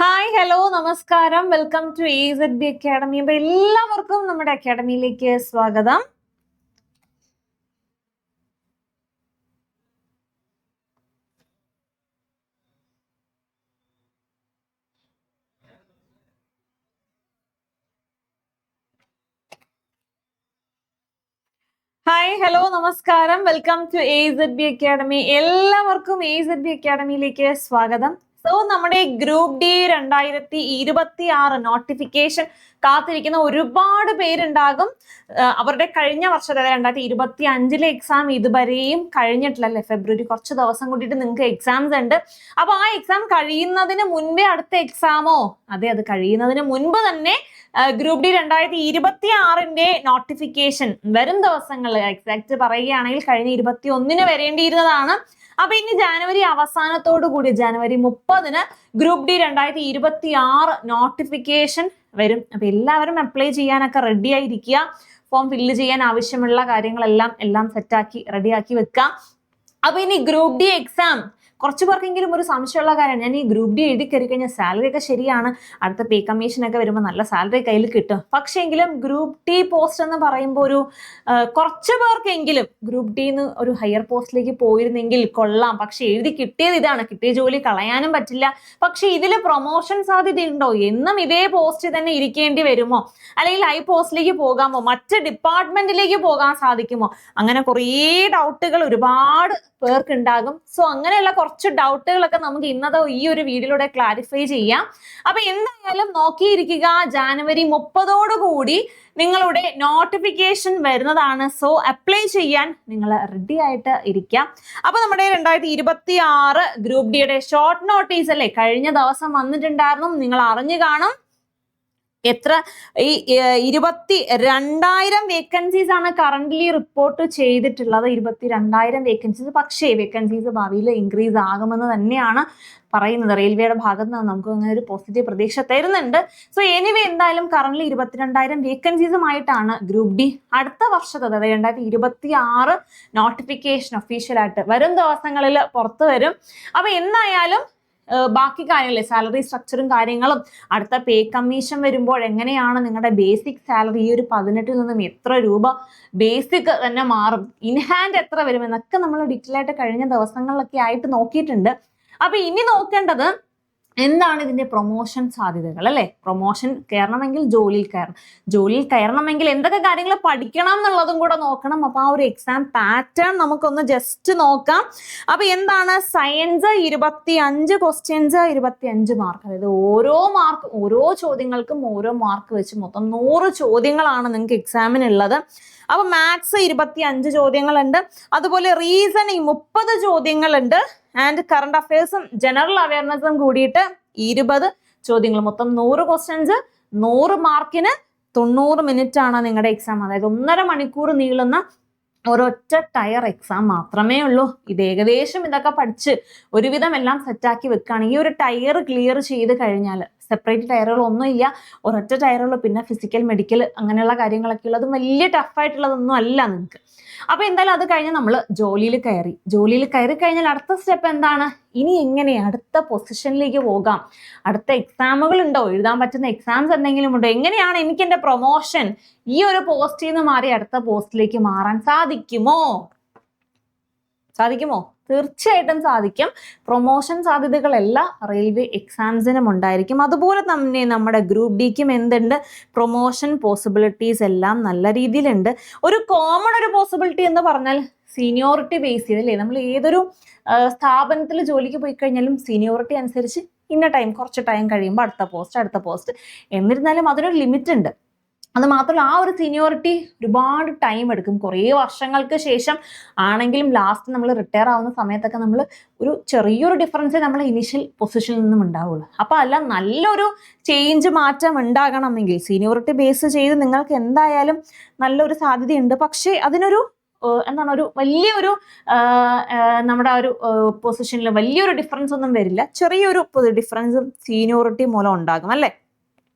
Hi hello നമസ്കാരം welcome to AZB academy. അപ്പൊ എല്ലാവർക്കും നമ്മുടെ അക്കാഡമിയിലേക്ക് സ്വാഗതം. ഹായ് ഹലോ നമസ്കാരം വെൽക്കം ടു AZB അക്കാഡമി. എല്ലാവർക്കും AZB അക്കാഡമിയിലേക്ക് സ്വാഗതം. സോ നമ്മുടെ ഗ്രൂപ്പ് ഡി 2026 നോട്ടിഫിക്കേഷൻ കാത്തിരിക്കുന്ന ഒരുപാട് പേരുണ്ടാകും. അവരുടെ കഴിഞ്ഞ വർഷത്തെ 2025 എക്സാം ഇതുവരെയും കഴിഞ്ഞിട്ടില്ല അല്ലെ. ഫെബ്രുവരി കുറച്ച് ദിവസം കൂടിയിട്ട് നിങ്ങൾക്ക് എക്സാംസ് ഉണ്ട്. അപ്പൊ ആ എക്സാം കഴിയുന്നതിന് മുൻപേ അടുത്ത എക്സാമോ അത് കഴിയുന്നതിന് മുൻപ് തന്നെ ഗ്രൂപ്പ് ഡി 2026 നോട്ടിഫിക്കേഷൻ വരും ദിവസങ്ങളിൽ എക്സാക്ട് പറയുകയാണെങ്കിൽ കഴിഞ്ഞ 21 വരേണ്ടിയിരുന്നതാണ്. അപ്പൊ ഇനി ജനുവരി അവസാനത്തോടു കൂടി ജനുവരി 30 ഗ്രൂപ്പ് ഡി 2026 നോട്ടിഫിക്കേഷൻ വരും. അപ്പൊ എല്ലാവരും അപ്ലൈ ചെയ്യാനൊക്കെ റെഡി ആയിരിക്കുക. ഫോം ഫില്ല് ചെയ്യാൻ ആവശ്യമുള്ള കാര്യങ്ങളെല്ലാം സെറ്റാക്കി റെഡിയാക്കി വെക്കാം. അപ്പൊ ഇനി ഗ്രൂപ്പ് ഡി എക്സാം കുറച്ച് പേർക്കെങ്കിലും ഒരു സംശയമുള്ള കാര്യമാണ്. ഞാൻ ഈ ഗ്രൂപ്പ് ഡി എഴുതി കയറി കഴിഞ്ഞാൽ സാലറി ഒക്കെ ശരിയാണ്, അടുത്ത പേ കമ്മീഷനൊക്കെ വരുമ്പോൾ നല്ല സാലറി കയ്യിൽ കിട്ടും. പക്ഷേങ്കിലും ഗ്രൂപ്പ് ഡി പോസ്റ്റ് എന്ന് പറയുമ്പോൾ ഒരു കുറച്ച് പേർക്കെങ്കിലും ഗ്രൂപ്പ് ഡിന്ന് ഒരു ഹയർ പോസ്റ്റിലേക്ക് പോയിരുന്നെങ്കിൽ കൊള്ളാം. പക്ഷെ എഴുതി കിട്ടിയത് ഇതാണ്, കിട്ടിയ ജോലി കളയാനും പറ്റില്ല. പക്ഷെ ഇതിൽ പ്രൊമോഷൻ സാധ്യതയുണ്ടോ? എന്നും ഇതേ പോസ്റ്റിൽ തന്നെ ഇരിക്കേണ്ടി വരുമോ? അല്ലെങ്കിൽ ഹൈ പോസ്റ്റിലേക്ക് പോകാമോ? മറ്റ് ഡിപ്പാർട്ട്മെന്റിലേക്ക് പോകാൻ സാധിക്കുമോ? അങ്ങനെ കുറേ ഡൗട്ടുകൾ ഒരുപാട് പേർക്ക് ഉണ്ടാകും. സോ അങ്ങനെയുള്ള കുറച്ച് ഡൗട്ടുകളൊക്കെ നമുക്ക് ഇന്നത്തെ ഈ ഒരു വീഡിയോയിലൂടെ ക്ലാരിഫൈ ചെയ്യാം. അപ്പൊ എന്തായാലും നോക്കിയിരിക്കുക, ജനുവരി 30 കൂടി നിങ്ങളുടെ നോട്ടിഫിക്കേഷൻ വരുന്നതാണ്. സോ അപ്ലൈ ചെയ്യാൻ നിങ്ങൾ റെഡി ആയിട്ട് ഇരിക്കാം. അപ്പൊ നമ്മുടെ 2026 ഗ്രൂപ്പ് ഡിയുടെ ഷോർട്ട് നോട്ടീസ് അല്ലേ കഴിഞ്ഞ ദിവസം വന്നിട്ടുണ്ടായിരുന്നു, നിങ്ങൾ അറിഞ്ഞു കാണും. എത്ര ഈ 22,000 വേക്കൻസീസ് ആണ് കറന്റ്ലി റിപ്പോർട്ട് ചെയ്തിട്ടുള്ളത്. 22,000 വേക്കൻസീസ്. പക്ഷേ വേക്കൻസീസ് ഭാവിയിൽ ഇൻക്രീസ് ആകുമെന്ന് തന്നെയാണ് പറയുന്നത്. റെയിൽവേയുടെ ഭാഗത്ത് നിന്ന് നമുക്ക് അങ്ങനെ ഒരു പോസിറ്റീവ് പ്രതീക്ഷ തരുന്നുണ്ട്. സോ എനിവേ എന്തായാലും കറന്റ്ലി 22,000 വേക്കൻസീസുമായിട്ടാണ് ഗ്രൂപ്പ് ഡി അടുത്ത വർഷത്തെ 2026 നോട്ടിഫിക്കേഷൻ ഒഫീഷ്യലായിട്ട് വരും ദിവസങ്ങളിൽ പുറത്തു വരും. അപ്പൊ എന്തായാലും ബാക്കി കാര്യങ്ങളെ സാലറി സ്ട്രക്ചറും കാര്യങ്ങളും അടുത്ത പേ കമ്മീഷൻ വരുമ്പോൾ എങ്ങനെയാണ് നിങ്ങളുടെ ബേസിക് സാലറി ഈ ഒരു 18 നിന്നും എത്ര രൂപ ബേസിക് തന്നെ മാറും, ഇൻഹാൻഡ് എത്ര വരും എന്നൊക്കെ നമ്മൾ ഡീറ്റെയിൽ ആയിട്ട് കഴിഞ്ഞ ദിവസങ്ങളിലൊക്കെ ആയിട്ട് നോക്കിയിട്ടുണ്ട്. അപ്പൊ ഇനി നോക്കേണ്ടത് എന്താണ് ഇതിന്റെ പ്രൊമോഷൻ സാധ്യതകൾ അല്ലെ. പ്രൊമോഷൻ കയറണമെങ്കിൽ ജോലിയിൽ കയറണമെങ്കിൽ എന്തൊക്കെ കാര്യങ്ങൾ പഠിക്കണം എന്നുള്ളതും കൂടെ നോക്കണം. അപ്പൊ ആ ഒരു എക്സാം പാറ്റേൺ നമുക്കൊന്ന് ജസ്റ്റ് നോക്കാം. അപ്പൊ എന്താണ് സയൻസ് 25 ക്വസ്റ്റ്യൻസ് 25 മാർക്ക്, അതായത് ഓരോ ചോദ്യങ്ങൾക്കും ഓരോ മാർക്ക് വെച്ച് മൊത്തം 100 ചോദ്യങ്ങളാണ് നിങ്ങൾക്ക് എക്സാമിനുള്ളത്. അപ്പൊ മാത്സ് 25 ചോദ്യങ്ങളുണ്ട്, അതുപോലെ റീസണിങ് 30 ചോദ്യങ്ങളുണ്ട്, ആൻഡ് കറണ്ട് അഫയേഴ്സും ജനറൽ അവയർനെസ്സും കൂടിയിട്ട് 20 ചോദ്യങ്ങൾ. മൊത്തം 100 ക്വസ്റ്റ്യൻസ് 100 മാർക്കിന് 90 മിനിറ്റ് ആണ് നിങ്ങളുടെ എക്സാം. അതായത് 1.5 മണിക്കൂർ നീളുന്ന ഒരൊറ്റ ടയർ എക്സാം മാത്രമേ ഉള്ളൂ. ഇത് ഏകദേശം ഇതൊക്കെ പഠിച്ച് ഒരുവിധം എല്ലാം സെറ്റാക്കി വെക്കുകയാണ്. ഈ ഒരു ടയർ ക്ലിയർ ചെയ്ത് കഴിഞ്ഞാൽ സെപ്പറേറ്റ് ടയറുകളൊന്നും ഇല്ല, ഒരൊറ്റ ടയറുള്ളൂ. പിന്നെ ഫിസിക്കൽ മെഡിക്കൽ അങ്ങനെയുള്ള കാര്യങ്ങളൊക്കെ ഉള്ളത് വലിയ ടഫായിട്ടുള്ളതൊന്നും അല്ല നിങ്ങൾക്ക്. അപ്പൊ എന്തായാലും അത് കഴിഞ്ഞ് നമ്മൾ ജോലിയിൽ കയറി കഴിഞ്ഞാൽ അടുത്ത സ്റ്റെപ്പ് എന്താണ്? ഇനി എങ്ങനെ അടുത്ത പൊസിഷനിലേക്ക് പോകാം? അടുത്ത എക്സാമുകൾ ഉണ്ടോ? എഴുതാൻ പറ്റുന്ന എക്സാംസ് എന്തെങ്കിലും ഉണ്ടോ? എങ്ങനെയാണ് എനിക്ക് എൻ്റെ പ്രൊമോഷൻ ഈ ഒരു പോസ്റ്റിൽ നിന്ന് മാറി അടുത്ത പോസ്റ്റിലേക്ക് മാറാൻ സാധിക്കുമോ? തീർച്ചയായിട്ടും സാധിക്കും. പ്രൊമോഷൻ സാധ്യതകൾ എല്ലാ റെയിൽവേ എക്സാംസിനും ഉണ്ടായിരിക്കും. അതുപോലെ തന്നെ നമ്മുടെ ഗ്രൂപ്പ് ഡിക്കും എന്തുണ്ട്? പ്രൊമോഷൻ പോസിബിലിറ്റീസ് എല്ലാം നല്ല രീതിയിലുണ്ട്. ഒരു കോമൺ ഒരു പോസിബിലിറ്റി എന്ന് പറഞ്ഞാൽ സീനിയോറിറ്റി ബേസ് ചെയ്തല്ലേ. നമ്മൾ ഏതൊരു സ്ഥാപനത്തിൽ ജോലിക്ക് പോയി കഴിഞ്ഞാലും സീനിയോറിറ്റി അനുസരിച്ച് കുറച്ച് ടൈം കഴിയുമ്പോൾ അടുത്ത പോസ്റ്റ് എന്നിരുന്നാലും അതിനൊരു ലിമിറ്റ് ഉണ്ട്. അത് മാത്രമല്ല ആ ഒരു സീനിയോറിറ്റി ഒരുപാട് ടൈം എടുക്കും. കുറേ വർഷങ്ങൾക്ക് ശേഷം ആണെങ്കിലും ലാസ്റ്റ് നമ്മൾ റിട്ടയർ ആവുന്ന സമയത്തൊക്കെ നമ്മൾ ഒരു ചെറിയൊരു ഡിഫറൻസേ നമ്മൾ ഇനീഷ്യൽ പൊസിഷനിൽ നിന്നും ഉണ്ടാവുള്ളൂ. അപ്പോൾ അല്ല, നല്ലൊരു മാറ്റം ഉണ്ടാകണമെങ്കിൽ സീനിയോറിറ്റി ബേസ് ചെയ്ത് നിങ്ങൾക്ക് എന്തായാലും നല്ലൊരു സാധ്യതയുണ്ട്. പക്ഷേ അതിനൊരു ഒരു വലിയൊരു നമ്മുടെ ഒരു പൊസിഷനിൽ വലിയൊരു ഡിഫറൻസ് ഒന്നും വരില്ല. ചെറിയൊരു ഡിഫറൻസും സീനിയോറിറ്റി മൂലം ഉണ്ടാകും അല്ലേ.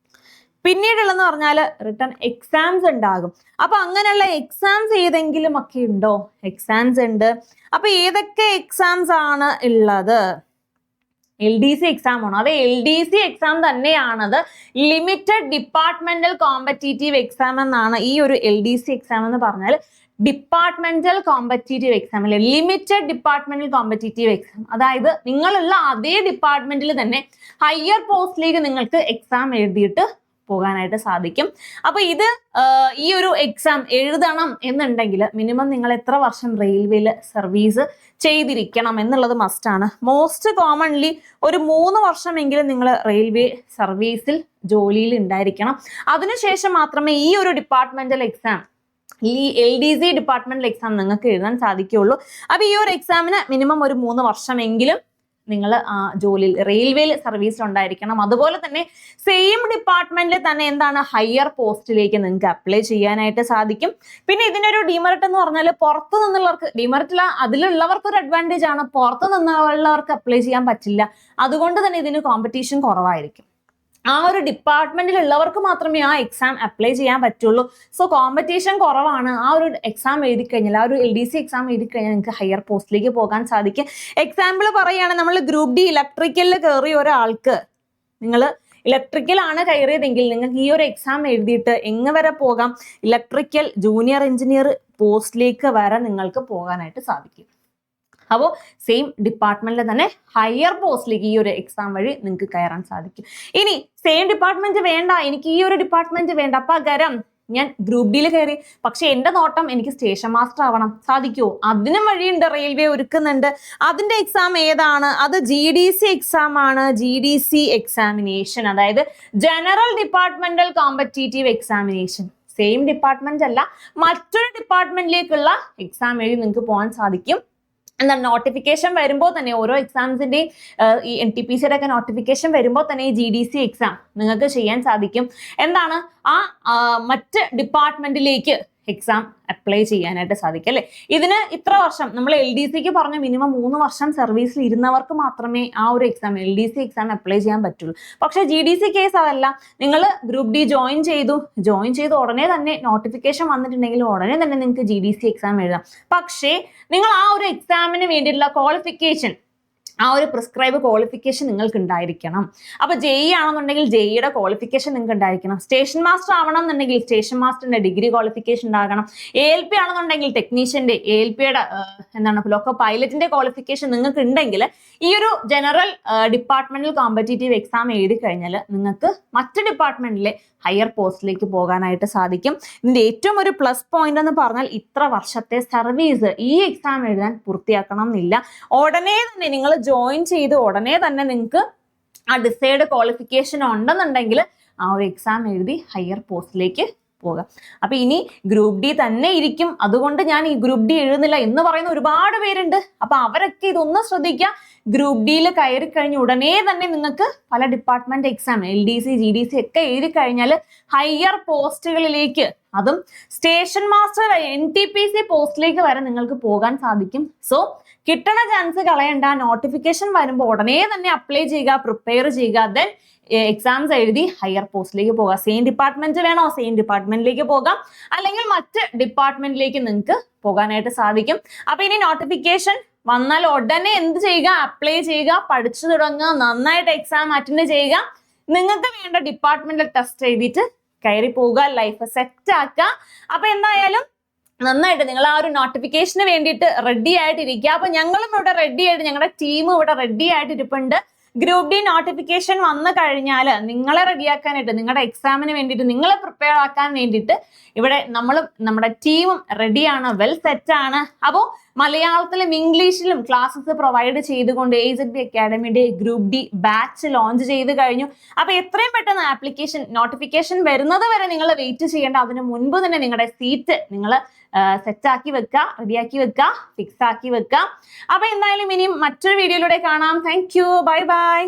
പിന്നീടുള്ളതെന്ന് പറഞ്ഞാൽ റിട്ടേൺ എക്സാംസ് ഉണ്ടാകും. അപ്പൊ അങ്ങനെയുള്ള എക്സാംസ് ഏതെങ്കിലും ഒക്കെ ഉണ്ടോ? എക്സാംസ് ഉണ്ട്. അപ്പൊ ഏതൊക്കെ എക്സാംസ് ആണ് ഉള്ളത്? LDC എക്സാം ആണ്. അത് LDC എക്സാം തന്നെയാണത്. ലിമിറ്റഡ് ഡിപ്പാർട്ട്മെന്റൽ കോമ്പറ്റീറ്റീവ് എക്സാം എന്നാണ് ഈ ഒരു LDC എക്സാം എന്ന് പറഞ്ഞാൽ. ഡിപ്പാർട്ട്മെന്റൽ കോമ്പറ്റീറ്റീവ് എക്സാം അല്ലെ, ലിമിറ്റഡ് ഡിപ്പാർട്ട്മെന്റൽ കോമ്പറ്റീറ്റീവ് എക്സാം. അതായത് നിങ്ങളുള്ള അതേ ഡിപ്പാർട്ട്മെന്റിൽ തന്നെ ഹയർ പോസ്റ്റിലേക്ക് നിങ്ങൾക്ക് എക്സാം എഴുതിയിട്ട് പോകാനായിട്ട് സാധിക്കും. അപ്പൊ ഇത് ഈ ഒരു എക്സാം എഴുതണം എന്നുണ്ടെങ്കിൽ മിനിമം നിങ്ങൾ എത്ര വർഷം റെയിൽവേയിൽ സർവീസ് ചെയ്തിരിക്കണം എന്നുള്ളത് മസ്റ്റാണ്. മോസ്റ്റ് കോമൺലി ഒരു 3 വർഷമെങ്കിലും നിങ്ങൾ റെയിൽവേ സർവീസിൽ ജോലിയിൽ ഉണ്ടായിരിക്കണം. അതിനുശേഷം മാത്രമേ ഈ ഒരു ഡിപ്പാർട്ട്മെന്റൽ എക്സാം, ഈ LDC ഡിപ്പാർട്ട്മെന്റൽ എക്സാം നിങ്ങൾക്ക് എഴുതാൻ സാധിക്കുകയുള്ളൂ. അപ്പൊ ഈ ഒരു എക്സാമിന് മിനിമം ഒരു 3 വർഷമെങ്കിലും നിങ്ങൾ ജോലിയിൽ റെയിൽവേയിൽ സർവീസ് ഉണ്ടായിരിക്കണം. അതുപോലെ തന്നെ സെയിം ഡിപ്പാർട്ട്മെന്റിൽ തന്നെ എന്താണ് ഹയർ പോസ്റ്റിലേക്ക് നിങ്ങൾക്ക് അപ്ലൈ ചെയ്യാനായിട്ട് സാധിക്കും. പിന്നെ ഇതിനൊരു ഡിമെറിറ്റ് എന്ന് പറഞ്ഞാൽ പുറത്തു നിന്നുള്ളവർക്ക്, ഡിമെറിറ്റില്ല അതിലുള്ളവർക്ക് ഒരു അഡ്വാൻറ്റേജ് ആണ്, പുറത്തു നിന്നുള്ളവർക്ക് അപ്ലൈ ചെയ്യാൻ പറ്റില്ല. അതുകൊണ്ട് തന്നെ ഇതിന് കോമ്പറ്റീഷൻ കുറവായിരിക്കും. ആ ഒരു ഡിപ്പാർട്ട്മെന്റിൽ ഉള്ളവർക്ക് മാത്രമേ ആ എക്സാം അപ്ലൈ ചെയ്യാൻ പറ്റുള്ളൂ. സോ കോമ്പറ്റീഷൻ കുറവാണ്. ആ ഒരു എക്സാം എഴുതി കഴിഞ്ഞാൽ, ആ ഒരു LDC എക്സാം എഴുതി കഴിഞ്ഞാൽ നിങ്ങൾക്ക് ഹയർ പോസ്റ്റിലേക്ക് പോകാൻ സാധിക്കും. എക്സാമ്പിൾ പറയുകയാണെങ്കിൽ നമ്മൾ ഗ്രൂപ്പ് ഡി ഇലക്ട്രിക്കലിൽ കയറിയ ഒരാൾക്ക്, നിങ്ങൾ ഇലക്ട്രിക്കലാണ് കയറിയതെങ്കിൽ നിങ്ങൾക്ക് ഈ ഒരു എക്സാം എഴുതിയിട്ട് എങ്ങ് വരെ പോകാം? ഇലക്ട്രിക്കൽ ജൂനിയർ എഞ്ചിനീയർ പോസ്റ്റിലേക്ക് വരെ നിങ്ങൾക്ക് പോകാനായിട്ട് സാധിക്കും. അപ്പോൾ സെയിം ഡിപ്പാർട്ട്മെന്റിൽ തന്നെ ഹയർ പോസ്റ്റിലേക്ക് ഈ ഒരു എക്സാം വഴി നിങ്ങൾക്ക് കയറാൻ സാധിക്കും. ഇനി സെയിം ഡിപ്പാർട്ട്മെന്റ് വേണ്ട, എനിക്ക് ഈ ഒരു ഡിപ്പാർട്ട്മെന്റ് വേണ്ട, പകരം ഞാൻ ഗ്രൂപ്പ് ഡിയിൽ കയറി, പക്ഷെ എൻ്റെ നോട്ടം എനിക്ക് സ്റ്റേഷൻ മാസ്റ്റർ ആവണം, സാധിക്കുമോ? അതിനും വഴിയുണ്ട്, റെയിൽവേ ഒരുക്കുന്നുണ്ട്. അതിന്റെ എക്സാം ഏതാണ്? അത് GDC എക്സാം ആണ്. GDC എക്സാമിനേഷൻ, അതായത് general departmental competitive examination. Same department അല്ല, മറ്റൊരു ഡിപ്പാർട്ട്മെന്റിലേക്കുള്ള എക്സാം എഴുതി നിങ്ങൾക്ക് പോകാൻ സാധിക്കും. എന്താ, നോട്ടിഫിക്കേഷൻ വരുമ്പോൾ തന്നെ ഓരോ എക്സാംസിന്റെയും ഈ NTPCയുടെ ഒക്കെ നോട്ടിഫിക്കേഷൻ വരുമ്പോൾ തന്നെ ഈ GDC എക്സാം നിങ്ങൾക്ക് ചെയ്യാൻ സാധിക്കും. എന്താണ്, മറ്റ് ഡിപ്പാർട്ട്മെന്റിലേക്ക് എക്സാം അപ്ലൈ ചെയ്യാനായിട്ട് സാധിക്കും അല്ലെ. ഇതിന് ഇത്ര വർഷം, നമ്മൾ LDCക്ക് പറഞ്ഞ മിനിമം 3 വർഷം സർവീസിൽ ഇരുന്നവർക്ക് മാത്രമേ ആ ഒരു എക്സാം LDC എക്സാം അപ്ലൈ ചെയ്യാൻ പറ്റുള്ളൂ. പക്ഷേ GDC കേസ് അതല്ല. നിങ്ങൾ ഗ്രൂപ്പ് ഡി ജോയിൻ ചെയ്തു ഉടനെ തന്നെ നോട്ടിഫിക്കേഷൻ വന്നിട്ടുണ്ടെങ്കിൽ ഉടനെ തന്നെ നിങ്ങൾക്ക് GDC എക്സാം എഴുതാം. പക്ഷേ നിങ്ങൾ ആ ഒരു എക്സാമിന് വേണ്ടിയിട്ടുള്ള ക്വാളിഫിക്കേഷൻ, ആ ഒരു പ്രിസ്ക്രൈബ് ക്വാളിഫിക്കേഷൻ നിങ്ങൾക്ക് ഉണ്ടായിരിക്കണം. അപ്പൊ JEE ആണെന്നുണ്ടെങ്കിൽ JEEയുടെ ക്വാളിഫിക്കേഷൻ നിങ്ങൾക്ക് ഉണ്ടായിരിക്കണം. സ്റ്റേഷൻ മാസ്റ്റർ ആവണം എന്നുണ്ടെങ്കിൽ സ്റ്റേഷൻ മാസ്റ്ററിന്റെ ഡിഗ്രി ക്വാളിഫിക്കേഷൻ ഉണ്ടാകണം. ALP ആണെന്നുണ്ടെങ്കിൽ ടെക്നീഷ്യന്റെ ALPയുടെ എന്താണ് ലോക്കോ പൈലറ്റിന്റെ ക്വാളിഫിക്കേഷൻ നിങ്ങൾക്ക് ഉണ്ടെങ്കിൽ ഈ ഒരു ജനറൽ ഡിപ്പാർട്ട്മെന്റൽ കോമ്പറ്റീറ്റീവ് എക്സാം എഴുതി കഴിഞ്ഞാൽ നിങ്ങൾക്ക് മറ്റ് ഡിപ്പാർട്ട്മെന്റിലെ ഹയർ പോസ്റ്റിലേക്ക് പോകാനായിട്ട് സാധിക്കും. ഇതിന്റെ ഏറ്റവും ഒരു പ്ലസ് പോയിന്റ് എന്ന് പറഞ്ഞാൽ ഇത്ര വർഷത്തെ സർവീസ് ഈ എക്സാം എഴുതാൻ പൂർത്തിയാക്കണം എന്നില്ല. ഉടനെ തന്നെ നിങ്ങൾ ജോയിൻ ചെയ്ത് ഉടനെ തന്നെ നിങ്ങൾക്ക് ആ ഡിസൈഡ് ക്വാളിഫിക്കേഷൻ ഉണ്ടെന്നുണ്ടെങ്കിൽ ആ ഒരു എക്സാം എഴുതി ഹയർ പോസ്റ്റിലേക്ക് പോകാം. അപ്പൊ ഇനി ഗ്രൂപ്പ് ഡി തന്നെ ഇരിക്കും, അതുകൊണ്ട് ഞാൻ ഈ ഗ്രൂപ്പ് ഡി എഴുതുന്നില്ല എന്ന് പറയുന്ന ഒരുപാട് പേരുണ്ട്. അപ്പൊ അവരൊക്കെ ഇതൊന്ന് ശ്രദ്ധിക്കുക. ഗ്രൂപ്പ് ഡിയിൽ കയറി കഴിഞ്ഞ് ഉടനെ തന്നെ നിങ്ങൾക്ക് പല ഡിപ്പാർട്ട്മെന്റ് എക്സാം LDC GDC ഒക്കെ എഴുതി കഴിഞ്ഞാൽ ഹയർ പോസ്റ്റുകളിലേക്ക്, അതും സ്റ്റേഷൻ മാസ്റ്റർ NTPC പോസ്റ്റിലേക്ക് വരെ നിങ്ങൾക്ക് പോകാൻ സാധിക്കും. സോ കിട്ടണ ചാൻസ് കളയണ്ട. നോട്ടിഫിക്കേഷൻ വരുമ്പോൾ ഉടനെ തന്നെ അപ്ലൈ ചെയ്യുക, പ്രിപ്പയർ ചെയ്യുക, ദെൻ എക്സാംസ് എഴുതി ഹയർ പോസ്റ്റിലേക്ക് പോകാം. സെയിം ഡിപ്പാർട്ട്മെന്റ് വേണോ, സെയിം ഡിപ്പാർട്ട്മെന്റിലേക്ക് പോകാം, അല്ലെങ്കിൽ മറ്റ് ഡിപ്പാർട്ട്മെന്റിലേക്ക് നിങ്ങൾക്ക് പോകാനായിട്ട് സാധിക്കും. അപ്പൊ ഇനി നോട്ടിഫിക്കേഷൻ വന്നാൽ ഉടനെ എന്ത് ചെയ്യുക? അപ്ലൈ ചെയ്യുക, പഠിച്ചു തുടങ്ങുക, നന്നായിട്ട് എക്സാം അറ്റൻഡ് ചെയ്യുക, നിങ്ങൾക്ക് വേണ്ട ഡിപ്പാർട്ട്മെന്റൽ ടെസ്റ്റ് എഴുതിയിട്ട് കയറി പോവുക, ലൈഫ് സെറ്റ് ആക്കുക. അപ്പൊ എന്തായാലും നന്നായിട്ട് നിങ്ങൾ ആ ഒരു നോട്ടിഫിക്കേഷന് വേണ്ടിയിട്ട് റെഡി ആയിട്ടിരിക്കുക. അപ്പൊ ഞങ്ങളും ഇവിടെ റെഡി ആയിട്ട്, ഞങ്ങളുടെ ടീമും ഇവിടെ റെഡി ആയിട്ട് ഇരിപ്പുണ്ട്. ഗ്രൂപ്പ് ഡി നോട്ടിഫിക്കേഷൻ വന്നു കഴിഞ്ഞാൽ നിങ്ങളെ റെഡിയാക്കാനായിട്ട്, നിങ്ങളുടെ എക്സാമിന് വേണ്ടിയിട്ട്, നിങ്ങളെ പ്രിപ്പയർ ആക്കാൻ വേണ്ടിയിട്ട് ഇവിടെ നമ്മുടെ ടീമും റെഡിയാണ്, വെൽ സെറ്റ് ആണ്. അപ്പോൾ മലയാളത്തിലും ഇംഗ്ലീഷിലും ക്ലാസ്സസ് പ്രൊവൈഡ് ചെയ്തുകൊണ്ട് AZB അക്കാഡമിയുടെ ഗ്രൂപ്പ് ഡി ബാച്ച് ലോഞ്ച് ചെയ്ത് കഴിഞ്ഞു. അപ്പൊ എത്രയും പെട്ടെന്ന് ആപ്ലിക്കേഷൻ നോട്ടിഫിക്കേഷൻ വരുന്നത് വരെ നിങ്ങൾ വെയിറ്റ് ചെയ്യേണ്ട. അതിന് മുൻപ് തന്നെ നിങ്ങളുടെ സീറ്റ് നിങ്ങൾ സെറ്റാക്കി വെക്കുക, റെഡിയാക്കി വെക്കുക, ഫിക്സ് ആക്കി വെക്കുക. അപ്പൊ എന്തായാലും ഇനിയും മറ്റൊരു വീഡിയോയിലൂടെ കാണാം. Thank you, bye bye.